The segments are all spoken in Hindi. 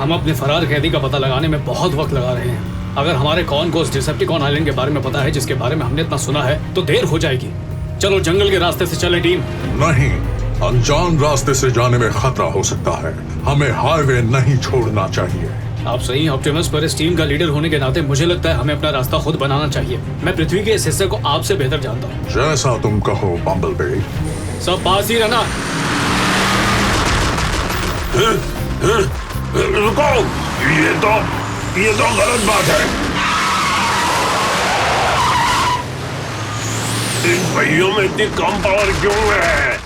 हम अपने फरार कैदी का पता लगाने में बहुत वक्त लगा रहे हैं। अगर हमारे कौन को उस डिसेप्टिकॉन आइलैंड के बारे में पता है जिसके बारे में हमने इतना सुना है, तो देर हो जाएगी। चलो जंगल के रास्ते से चले टीम। नहीं, अनजान रास्ते से जाने में खतरा हो सकता है। हमें हाईवे नहीं छोड़ना चाहिए। आप सही ऑप्टिमस, पर इस टीम का लीडर होने के नाते मुझे लगता है हमें अपना रास्ता खुद बनाना चाहिए। मैं पृथ्वी के इस हिस्से को आपसे बेहतर जानता हूँ। जैसा तुम कहो बम्बलबी। सब पास ही रहना। रुको, ये तो गलत बात है। इन पहियों में इतनी कम पावर क्यों है?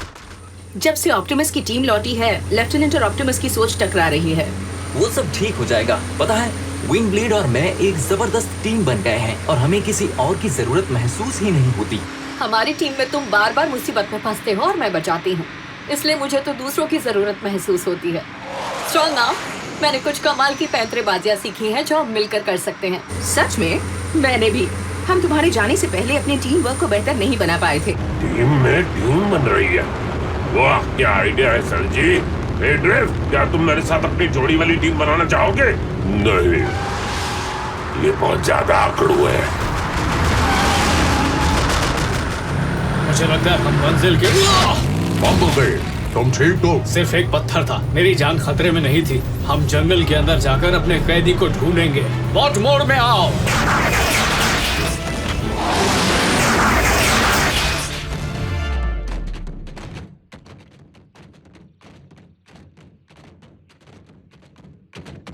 जब से ऑप्टिमस की टीम लौटी है, लेफ्टिनेंट और ऑप्टिमस की सोच टकरा रही है। वो सब ठीक हो जाएगा। पता है, विंग ब्लेड और मैं एक जबरदस्त टीम बन गए हैं और हमें किसी और की जरूरत महसूस ही नहीं होती। हमारी टीम में तुम बार बार मुसीबत में फंसते हो और मैं बचाती हूँ, इसलिए मुझे तो दूसरों की जरूरत महसूस होती है। स्ट्रॉन्ग नाउ, मैंने कुछ कमाल की पैंतरेबाजियां सीखी हैं जो हम मिलकर कर सकते हैं। सच में? मैंने भी। हम तुम्हारे जाने से पहले अपने टीम वर्क को बेहतर नहीं बना पाए थे। टीम में टीम बन रही है। वाह, क्या आइडिया है सर जी। हे ड्रिफ्ट, क्या तुम मेरे साथ अपनी जोड़ी वाली टीम बनाना चाहोगे? नहीं, ये बहुत ज्यादा आकड़ू है। मुझे लगता है हम मंजिल के। बम्बलबी, तुम ठीक हो? सिर्फ एक पत्थर था, मेरी जान खतरे में नहीं थी। हम जंगल के अंदर जाकर अपने कैदी को ढूंढेंगे। बॉट मोड में आओ।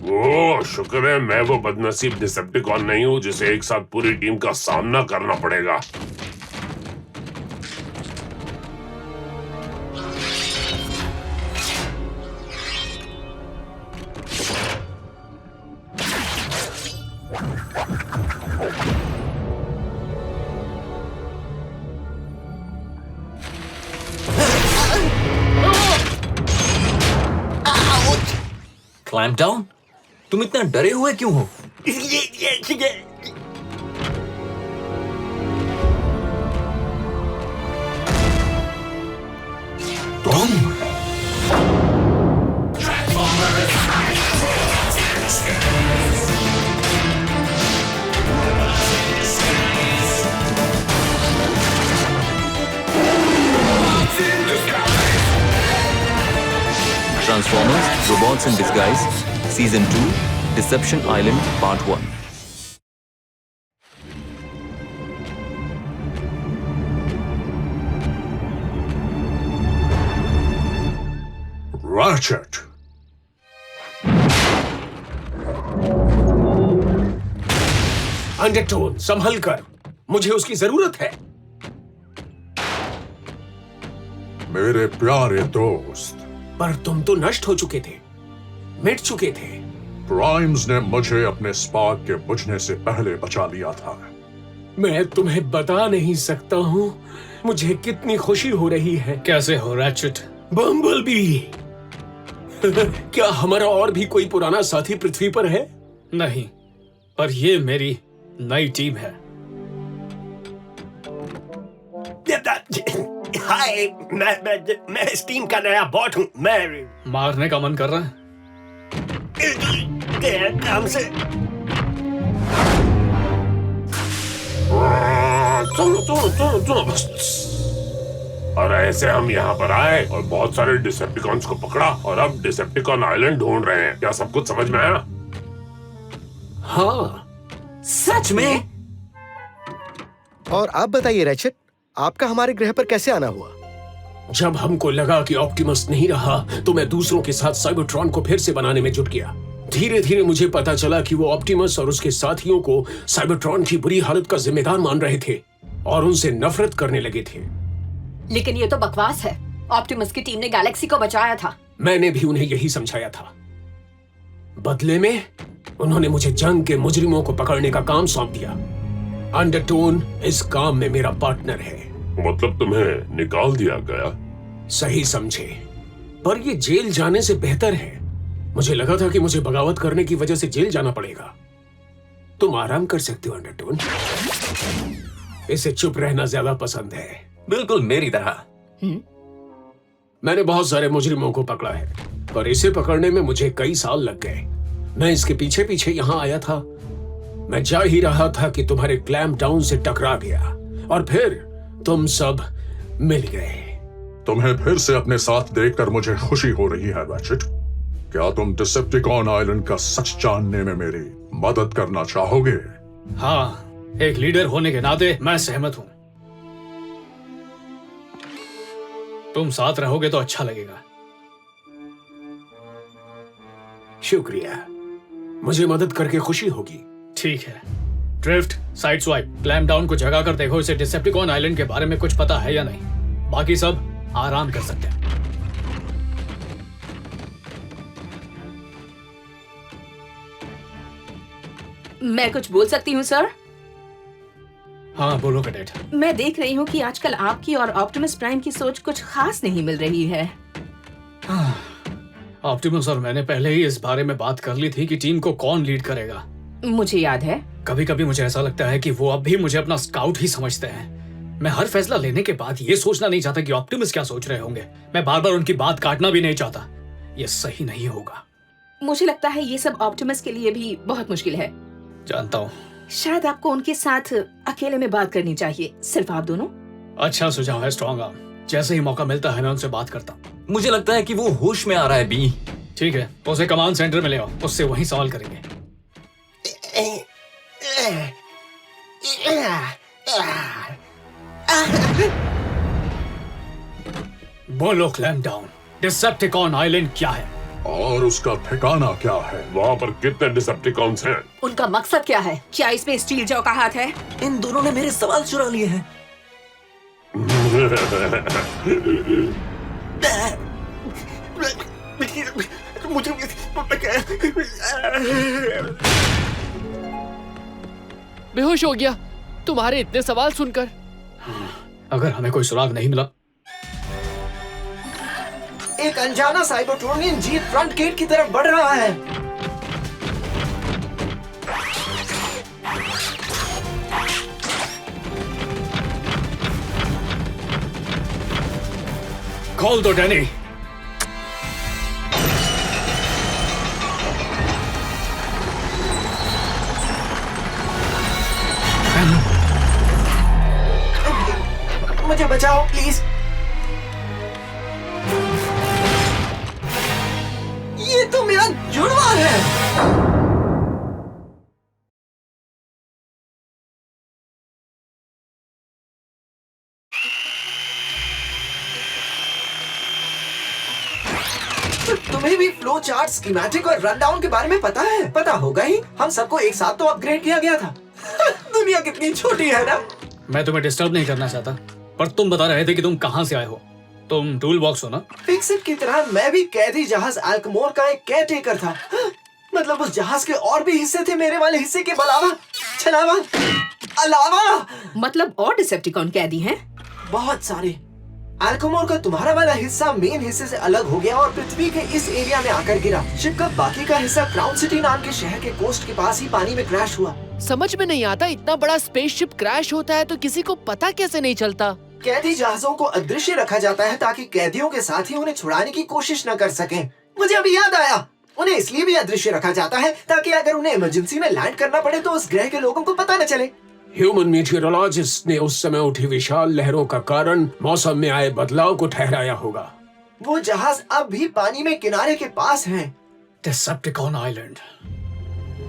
ओह, शुक्र है मैं वो बदनसीब डिसेप्टिकॉन नहीं हूँ जिसे एक साथ पूरी टीम का सामना करना पड़ेगा। Climb down? तुम इतना डरे हुए क्यों हो? तुम Transformers: Robots in Disguise, Season 2, Deception Island, Part 1. Ratchet. Undertone, संभल कर, मुझे उसकी जरूरत है। मेरे प्यारे दोस्त, पर तुम तो नष्ट हो चुके थे, मिट चुके थे। प्राइम्स ने मुझे अपने स्पार्क के बुझने से पहले बचा लिया था। मैं तुम्हें बता नहीं सकता हूँ मुझे कितनी खुशी हो रही है। कैसे हो रैचेट? बम्बलबी, क्या हमारा और भी कोई पुराना साथी पृथ्वी पर है? नहीं, पर ये मेरी नई टीम है। हाय, मैं इस टीम का नया बॉट हूँ। मैं मारने का मन कर रहा है? तेरे काम से। सुनो बस। और ऐसे हम यहाँ पर आए और बहुत सारे डिसेप्टिकॉन्स को पकड़ा और अब डिसेप्टिकॉन आइलैंड ढूंढ रहे हैं। क्या सब कुछ समझ में आया? हाँ, सच में? और आप बताइए रैचेट, आपका हमारे ग्रह पर कैसे आना हुआ? जब हमको लगा कि ऑप्टिमस नहीं रहा तो मैं दूसरों के साथ साइबरट्रॉन को फिर से बनाने में जुट गया। धीरे धीरे मुझे पता चला कि वो ऑप्टिमस और उसके साथियों को साइबरट्रॉन की बुरी हालत का जिम्मेदार मान रहे थे और उनसे नफरत करने लगे थे। लेकिन ये तो बकवास है। ऑप्टिमस की टीम ने गैलेक्सी को बचाया था। मैंने भी उन्हें यही समझाया था। बदले में उन्होंने मुझे जंग के मुजरिमों को पकड़ने का काम सौंप दिया। अंडरटोन इस काम में मेरा पार्टनर है। मतलब तुम्हें निकाल दिया गया? सही समझे, पर ये जेल जाने से बेहतर है। मुझे लगा था कि मुझे बगावत करने की वजह से जेल जाना पड़ेगा। तुम आराम कर सकते हो अंडरटोन। इसे चुप रहना ज्यादा पसंद है। बिल्कुल मेरी तरह। मैंने बहुत सारे मुजरिमों को पकड़ा है, पर इसे पकड़ने में मुझे कई साल लग गए। मैं इसके पीछे पीछे यहाँ आया था। मैं जा ही रहा था कि तुम्हारे क्लैम्प डाउन से टकरा गया और फिर तुम सब मिल गए। तुम्हें फिर से अपने साथ देखकर मुझे खुशी हो रही है रैचेट। क्या तुम डिसेप्टिकॉन आइलैंड का सच जानने में मेरी मदद करना चाहोगे? हाँ, एक लीडर होने के नाते मैं सहमत हूं। तुम साथ रहोगे तो अच्छा लगेगा। शुक्रिया, मुझे मदद करके खुशी होगी। ठीक है। Drift, side swipe, clamp down को जगा कर देखो इसे डिसेप्टिकॉन आइलैंड के बारे में कुछ पता है या नहीं। बाकी सब आराम कर सकते हैं। मैं कुछ बोल सकती हूँ सर? हाँ बोलो कैडेट। मैं देख रही हूँ कि आजकल आपकी और ऑप्टिमस प्राइम की सोच कुछ खास नहीं मिल रही है। ऑप्टिमस और मैंने पहले ही इस बारे में बात कर ली थी कि टीम को कौन लीड करेगा। मुझे याद है। कभी कभी मुझे ऐसा लगता है कि वो अब भी मुझे अपना स्काउट ही समझते हैं। मैं हर फैसला लेने के बाद ये सोचना नहीं चाहता कि ऑप्टिमस क्या सोच रहे होंगे। मैं बार बार उनकी बात काटना भी नहीं चाहता। ये सही नहीं होगा। मुझे लगता है ये सब ऑप्टिमस के लिए भी बहुत मुश्किल है। जानता हूँ। शायद आपको उनके साथ अकेले में बात करनी चाहिए, सिर्फ आप दोनों। अच्छा सुझाव है स्ट्रॉन्ग आर्म। जैसे ही मौका मिलता है मैं उनसे बात करता हूँ। मुझे लगता है कि वो होश में आ रहा है बी। ठीक है, उसे कमांड सेंटर में ले आओ, उससे वहीं सवाल करेंगे। बोलो क्लैम्प डाउन, डिसेप्टिकॉन आइलैंड क्या है और उसका ठिकाना क्या है? वहाँ पर कितने डिसेप्टिकॉन्स हैं? उनका मकसद क्या है? क्या इसमें स्टील जॉ का हाथ है? इन दोनों ने मेरे सवाल चुरा लिए हैं। बेहोश हो गया तुम्हारे इतने सवाल सुनकर। अगर हमें कोई सुराग नहीं मिला। एक अनजाना साइबरट्रोनियन जीप फ्रंट गेट की तरफ बढ़ रहा है। खोल दो डैनी। मुझे बचाओ प्लीज। ये तो मेरा जुड़वा है। तुम्हें भी फ्लो चार्ट, स्कीमेटिक और रन डाउन के बारे में पता है? पता होगा ही, हम सबको एक साथ तो अपग्रेड किया गया था। दुनिया कितनी छोटी है ना। मैं तुम्हें डिस्टर्ब नहीं करना चाहता, पर तुम बता रहे थे कि तुम कहाँ से आए हो। तुम टूल बॉक्स हो ना? फिक्सिट की तरह मैं भी कैदी जहाज अल्कमोर का एक केयरटेकर था। मतलब उस जहाज के और भी हिस्से थे मेरे वाले हिस्से के अलावा। मतलब और डिसेप्टिकॉन कैदी हैं? बहुत सारे। अल्कमोर का तुम्हारा वाला हिस्सा मेन हिस्से से अलग हो गया और पृथ्वी के इस एरिया में आकर गिरा। शिप का बाकी का हिस्सा क्राउन सिटी नाम के शहर के कोस्ट के पास ही पानी में क्रैश हुआ। समझ में नहीं आता, इतना बड़ा स्पेसशिप क्रैश होता है तो किसी को पता कैसे नहीं चलता? कैदी जहाजों को अदृश्य रखा जाता है ताकि कैदियों के साथ ही उन्हें छुड़ाने की कोशिश न कर सकें। मुझे अभी याद आया, उन्हें इसलिए भी अदृश्य रखा जाता है ताकि अगर उन्हें इमरजेंसी में लैंड करना पड़े तो उस ग्रह के लोगों को पता न चले। ह्यूमन मीटियोरोलॉजिस्ट ने उस समय उठी विशाल लहरों का कारण मौसम में आए बदलाव को ठहराया होगा। वो जहाज अब भी पानी में किनारे के पास है। Decepticon island.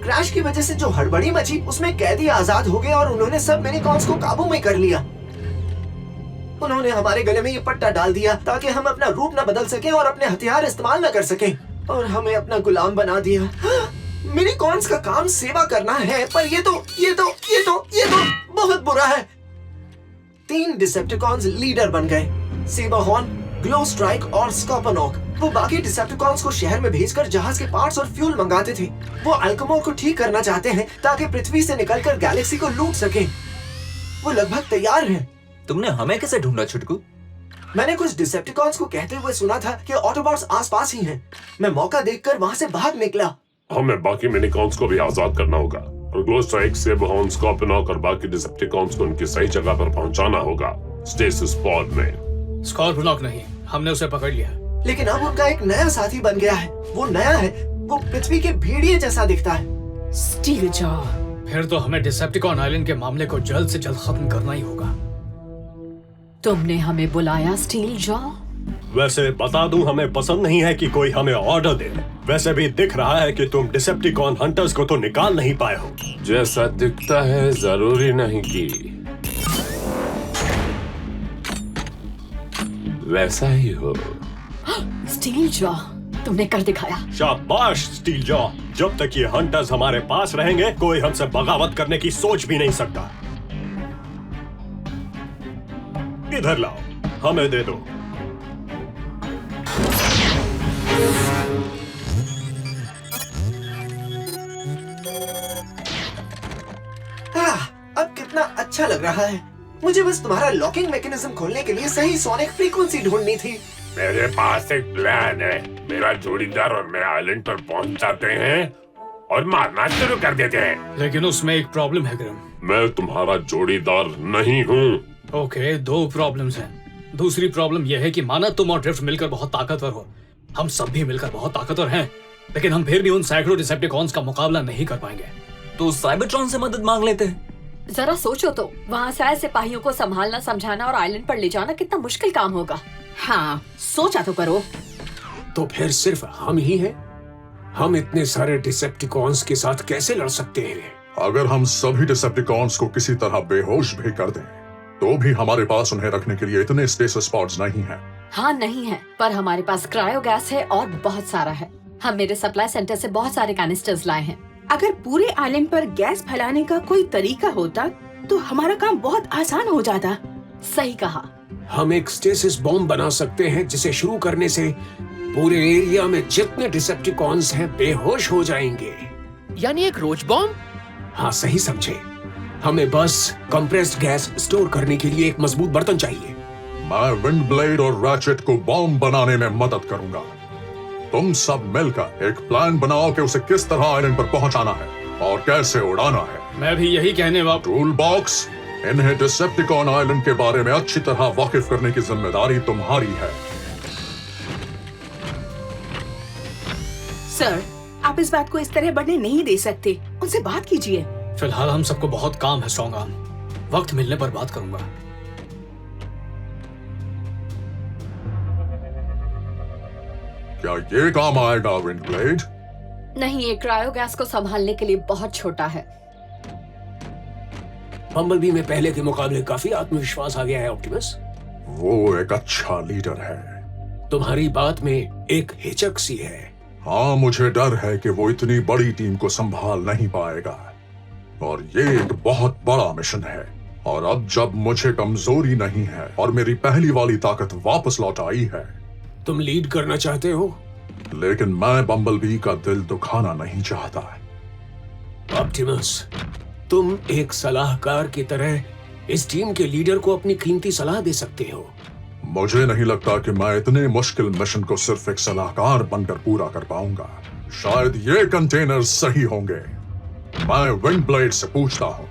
क्रैश की वजह से जो हड़बड़ी मची उसमें कैदी आजाद हो गए और उन्होंने सब मिनीकॉन्स को काबू में कर लिया। उन्होंने हमारे गले में ये पट्टा डाल दिया ताकि हम अपना रूप न बदल सकें और अपने हथियार इस्तेमाल न कर सकें, और हमें अपना गुलाम बना दिया। मिनीकॉन्स का काम सेवा करना है, पर ये तो बहुत बुरा है। 3 डिसेप्टिकॉन्स लीडर बन गए, सेबाहॉर्न, ग्लो स्ट्राइक और स्कॉर्पनॉक। वो बाकी डिसेप्टिकॉन्स को शहर में भेजकर जहाज के पार्ट्स और फ्यूल मंगाते थे। वो अल्कमोर को ठीक करना चाहते हैं ताकि पृथ्वी से निकलकर गैलेक्सी को लूट सकें। वो लगभग तैयार हैं। तुमने हमें कैसे ढूंढा छुटकू? मैंने कुछ डिसेप्टिकॉन्स को कहते हुए सुना था कि ऑटोबॉट्स आसपास ही हैं। मैं मौका देखकर वहाँ से भाग निकला। हमें बाकी मिनीकॉन्स को भी आजाद करना होगा और ग्लो स्ट्राइक, सेबाहॉर्न, स्कॉर्पनॉक और बाकी डिसेप्टिकॉन्स को उनकी सही जगह पर पहुंचाना होगा, स्टेसिस पॉड में। स्कॉर्पनॉक नहीं, हमने उसे पकड़ लिया। लेकिन अब उनका एक नया साथी बन गया है। वो नया है, वो पृथ्वी के भेड़िए जैसा दिखता है। Steel jaw. फिर तो हमें डिसेप्टिकॉन आइलैंड के मामले को जल्द से जल्द खत्म करना ही होगा। तुमने हमें बुलाया स्टील जॉ? वैसे बता दूं, हमें पसंद नहीं है कि कोई हमें ऑर्डर दे। वैसे भी दिख रहा है कि तुम डिसेप्टिकॉन हंटर्स को तो निकाल नहीं पाए हो। जैसा दिखता है जरूरी नहीं कि वैसा ही हो। स्टील जॉ, तुमने कर दिखाया। शाबाश स्टील जॉ। जब तक ये हंटर्स हमारे पास रहेंगे, कोई हमसे बगावत करने की सोच भी नहीं सकता। इधर लाओ, हमें दे दो। अब कितना अच्छा लग रहा है। मुझे बस तुम्हारा लॉकिंग मैकेनिज्म खोलने के लिए सही सोनिक फ्रीक्वेंसी ढूंढनी थी। मेरे पास एक प्लान है। मेरा जोड़ीदार और मैं आइलैंड पर पहुंच जाते हैं और मारना शुरू कर देते हैं। लेकिन उसमें एक प्रॉब्लम है ग्रिम। मैं तुम्हारा जोड़ीदार नहीं हूँ। ओके, 2 प्रॉब्लम्स हैं। दूसरी प्रॉब्लम यह है कि माना तुम और ड्रिफ्ट मिलकर बहुत ताकतवर हो, हम सब भी मिलकर बहुत ताकतवर हैं, लेकिन हम फिर भी उन सैकड़ों डिसेप्टिकॉन्स का मुकाबला नहीं कर पाएंगे। तो साइबरट्रॉन से मदद मांग लेते हैं। जरा सोचो तो, वहाँ से आए सिपाहियों को संभालना, समझाना और आइलैंड पर ले जाना कितना मुश्किल काम होगा। हाँ, सोचा तो करो। तो फिर सिर्फ हम ही हैं? हम इतने सारे डिसेप्टिकॉन्स के साथ कैसे लड़ सकते हैं? अगर हम सभी डिसेप्टिकॉन्स को किसी तरह बेहोश भी कर दें, तो भी हमारे पास उन्हें रखने के लिए इतने स्टेसिस पॉड्स नहीं हैं। हाँ नहीं है, पर हमारे पास क्रायो गैस है और बहुत सारा है। हम मेरे सप्लाई सेंटर से बहुत सारे कैनिस्टर्स लाए हैं। अगर पूरे आइलैंड पर गैस फैलाने का कोई तरीका होता तो हमारा काम बहुत आसान हो जाता। सही कहा। हम एक स्टेसिस बॉम्ब बना सकते हैं जिसे शुरू करने से पूरे एरिया में जितने डिसेप्टिकॉन्स हैं बेहोश हो जाएंगे। यानी एक रोज बॉम्ब? हाँ, सही समझे। हमें बस कंप्रेस्ड गैस स्टोर करने के लिए एक मजबूत बर्तन चाहिए। मैं विंड ब्लेड और रैचेट को बॉम्ब बनाने में मदद करूंगा। तुम सब मिलकर एक प्लान बनाओ कि उसे किस तरह आइलैंड पर पहुंचाना है और कैसे उड़ाना है। मैं भी यही कहने वाला। टूल बॉक्स, इन्हें डिसेप्टिकॉन आइलैंड के बारे में अच्छी तरह वाकिफ करने की जिम्मेदारी तुम्हारी है। सर, आप इस बात को इस तरह बढ़ने नहीं दे सकते। उनसे बात कीजिए। फिलहाल हम सबको बहुत काम है स्ट्रॉन्ग आर्म। वक्त मिलने पर बात करूंगा। क्या ये काम आएगा विंड ब्लेड? नहीं, ये क्रायो गैस को संभालने के लिए बहुत छोटा है। बम्बलबी में पहले के मुकाबले काफी आत्मविश्वास आ गया है ऑप्टिमस। वो एक अच्छा लीडर है। तुम्हारी बात में एक हिचक सी है। हाँ, मुझे डर है कि वो इतनी बड़ी टीम को संभाल नहीं पाएगा और ये एक बहुत बड़ा मिशन है। और अब जब मुझे कमजोरी नहीं है और मेरी पहली वाली ताकत वापस लौट आई है। तुम लीड करना चाहते हो? लेकिन मैं बम्बलबी का दिल दुखाना नहीं चाहता। ऑप्टिमस, तुम एक सलाहकार की तरह इस टीम के लीडर को अपनी कीमती सलाह दे सकते हो। मुझे नहीं लगता कि मैं इतने मुश्किल मिशन को सिर्फ एक सलाहकार बनकर पूरा कर पाऊंगा। शायद ये कंटेनर सही होंगे। मैं विंड ब्लेड से पूछता हूँ।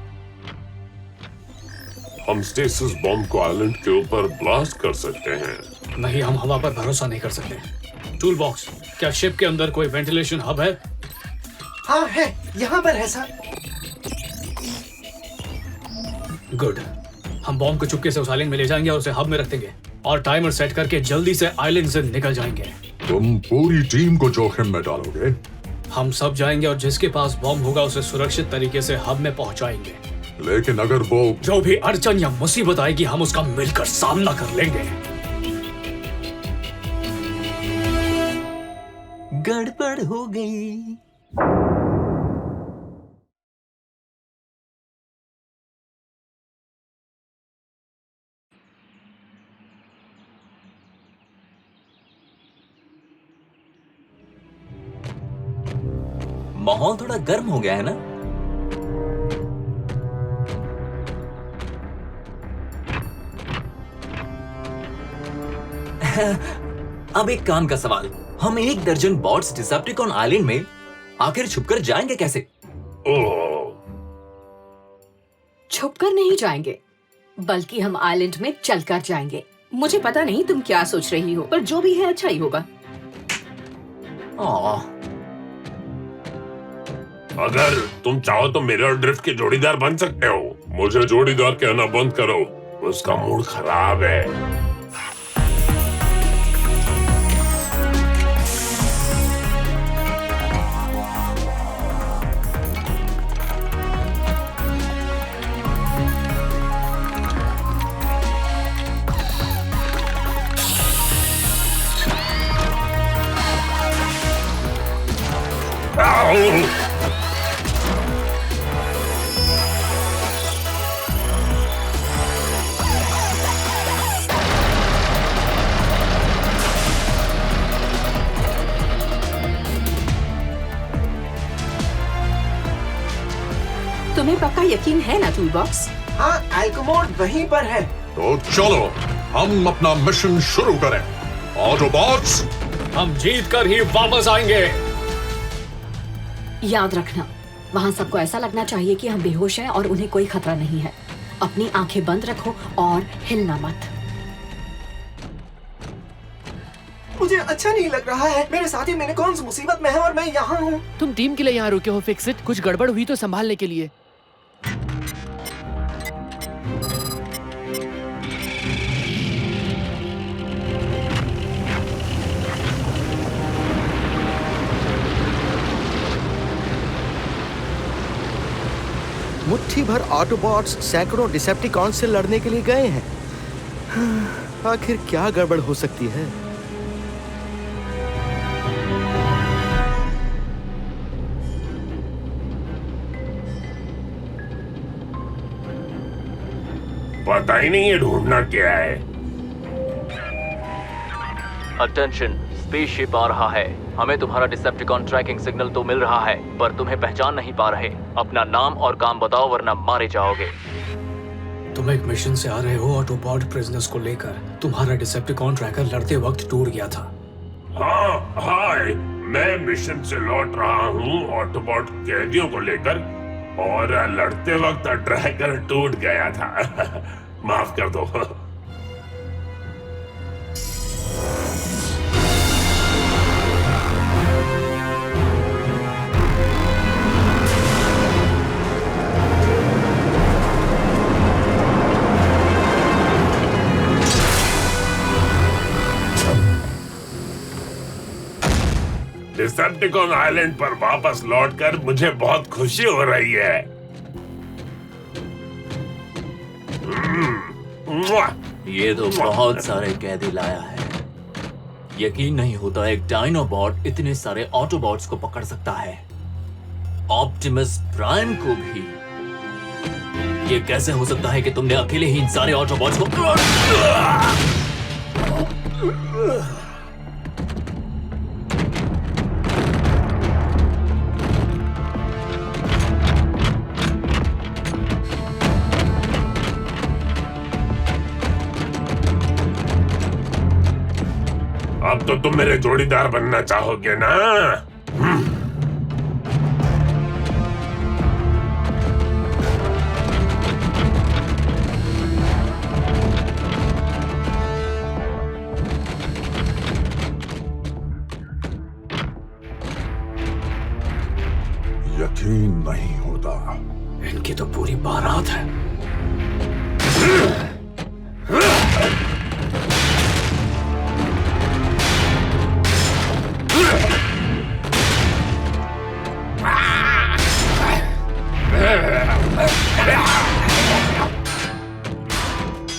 हम स्टेसिस बॉम्ब को आइलैंड के ऊपर ब्लास्ट कर सकते हैं। नहीं, हम हवा पर भरोसा नहीं कर सकते। टूल बॉक्स, क्या शिप के अंदर कोई वेंटिलेशन हब है? हाँ है, यहाँ पर है सर। गुड। हम बॉम्ब को चुपके से उस आइलैंड में ले जाएंगे और उसे हब में रख देंगे और टाइमर सेट करके जल्दी से आइलैंड से निकल जाएंगे। तुम पूरी टीम को जोखिम में डालोगे? हम सब जाएंगे और जिसके पास बॉम्ब होगा उसे सुरक्षित तरीके से हब में पहुंचाएंगे। लेकिन अगर वो जो भी अड़चन या मुसीबत आएगी, हम उसका मिलकर सामना कर लेंगे। गड़बड़ हो गई। माहौल थोड़ा गर्म हो गया है ना? अब एक काम का सवाल, हम 1 दर्जन बॉट्स डिसेप्टिकॉन आइलैंड में आखिर छुपकर जाएंगे कैसे? छुपकर नहीं जाएंगे, बल्कि हम आइलैंड में चलकर जाएंगे। मुझे पता नहीं तुम क्या सोच रही हो, पर जो भी है अच्छा ही होगा। अगर तुम चाहो तो मेरे और ड्रिफ्ट के जोड़ीदार बन सकते हो। मुझे जोड़ीदार कहना बंद करो, उसका मूड खराब है। तुम्हें पक्का यकीन है ना टूल बॉक्स? हाँ, एल्कोमोड वहीं पर है। तो चलो हम अपना मिशन शुरू करें। ऑटोबॉट्स, हम जीत कर ही वापस आएंगे। याद रखना, वहाँ सबको ऐसा लगना चाहिए कि हम बेहोश हैं और उन्हें कोई खतरा नहीं है। अपनी आंखें बंद रखो और हिलना मत। मुझे अच्छा नहीं लग रहा है। मेरे साथी मिनिकॉन्स मुसीबत में है और मैं यहाँ हूँ। तुम टीम के लिए यहाँ रुके हो फिक्स इट, कुछ गड़बड़ हुई तो संभालने के लिए। मुट्ठी भर ऑटोबॉट्स सैकड़ों डिसेप्टिकॉन से लड़ने के लिए गए हैं। आखिर क्या गड़बड़ हो सकती है? पता ही नहीं ये ढूंढना क्या है। अटेंशन, स्पेसशिप आ रहा है। हमें तुम्हारा डिसेप्टिकॉन ट्रैकिंग सिग्नल तो मिल रहा है, पर तुम्हें पहचान नहीं पा रहे। अपना नाम और काम बताओ वरना मारे जाओगे। तुम एक मिशन से आ रहे हो ऑटोबॉट प्रिजनर्स को लेकर। तुम्हारा डिसेप्टिकॉन ट्रैकर लड़ते वक्त टूट गया था। हाँ, हाय, मैं मिशन से लौट रहा हूँ ऑटोबॉट कैदियों को लेकर, और लड़ते वक्त ट्रैकर टूट गया था। माफ कर दो। डिसेप्टिकॉन आइलैंड पर वापस लौटकर मुझे बहुत खुशी हो रही है। ये तो बहुत सारे कैदी लाया है। यकीन नहीं होता एक डायनोबॉट इतने सारे ऑटोबॉट्स को पकड़ सकता है, ऑप्टिमस प्राइम को भी। ये कैसे हो सकता है कि तुमने अकेले ही इन सारे ऑटोबॉट्स को... अब तो तुम मेरे जोड़ीदार बनना चाहोगे ना? यकीन नहीं होता। इनकी तो पूरी बारात है।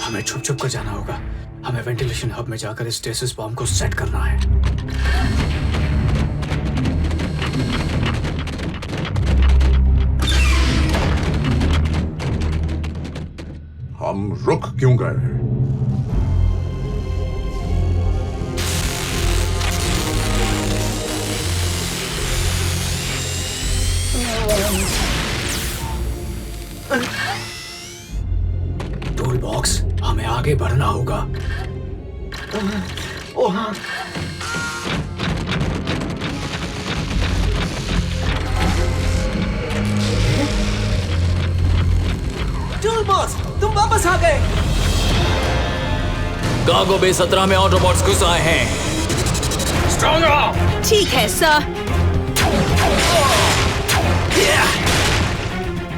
हमें छुप छुप कर जाना होगा। हमें वेंटिलेशन हब में जाकर स्टेसिस बॉम्ब को सेट करना है। हम रुक क्यों गए? टूल बॉक्स, हमें आगे बढ़ना होगा। ओ हाँ। टूल बॉक्स, तुम वापस आ गए। कार्गो बे 17 में ऑटोबॉट्स घुस आए हैं। ठीक है सर।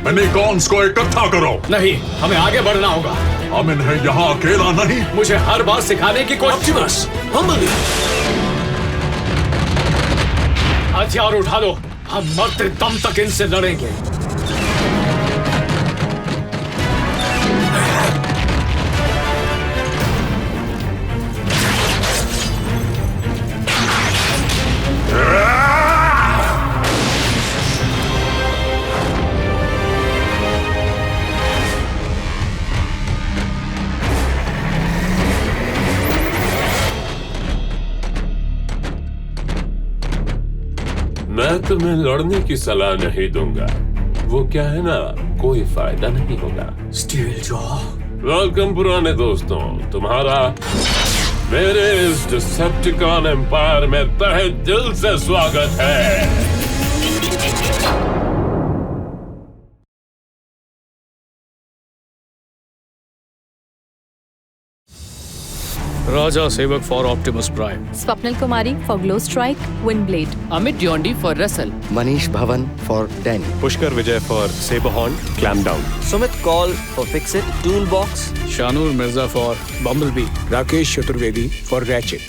मिनीकॉन्स को इकट्ठा करो। नहीं, हमें आगे बढ़ना होगा। हम इन्हें यहाँ अकेला नहीं। मुझे हर बात सिखाने की कोई ऑप्टिमस, बम्बलबी, हथियार उठा लो। हम मरते दम तक इनसे लड़ेंगे। मैं तुम्हें लड़ने की सलाह नहीं दूंगा। वो क्या है ना, कोई फायदा नहीं होगा। स्टील जॉ, वेलकम पुराने दोस्तों, तुम्हारा मेरे इस डिसेप्टिकॉन एम्पायर में तहे दिल से स्वागत है। Raja Sevak for Optimus Prime, Swapnil Kumari for Glowstrike Windblade, Amit Dyondi for Russell, Manish Bhavan for Danny, Pushkar Vijay for सेबहॉर्न क्लैम डाउन, Sumit Kaul for Fixit toolbox, Shanoor Mirza for Bumblebee, Rakesh Chaturvedi for ratchet.